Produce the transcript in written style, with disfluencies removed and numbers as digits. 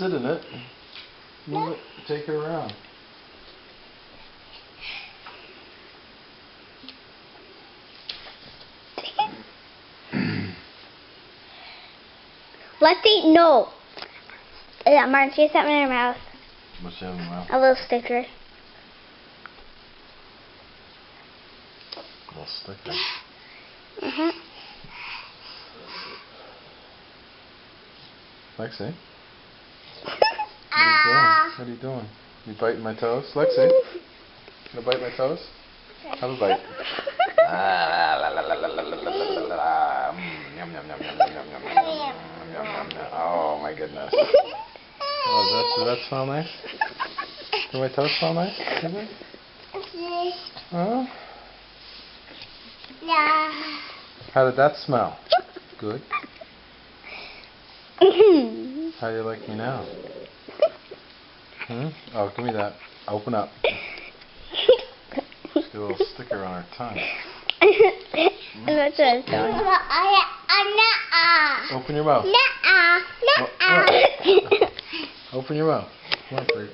Sit in it. Move it. Take it around. Let's eat. No. Yeah, Martin, she has something in her mouth. What's in the mouth? A little sticker. A little sticker. Mhm. Lexi? What are you doing? You biting my toes? Lexi? You gonna bite my toes? Have a bite. Yum, yum, yum, yum, yum, yum, yum, yum, yum, yum, yum. Oh my goodness. Oh, does that smell nice? Do my toes smell nice? Does it? Huh? Yeah. How did that smell? Good. How do you like me now? Oh, give me that. Open up. Get a little sticker on her tongue. That's what I was doing. Open your mouth. Nuh-uh. Nuh-uh. Open your mouth. Come on, Freak.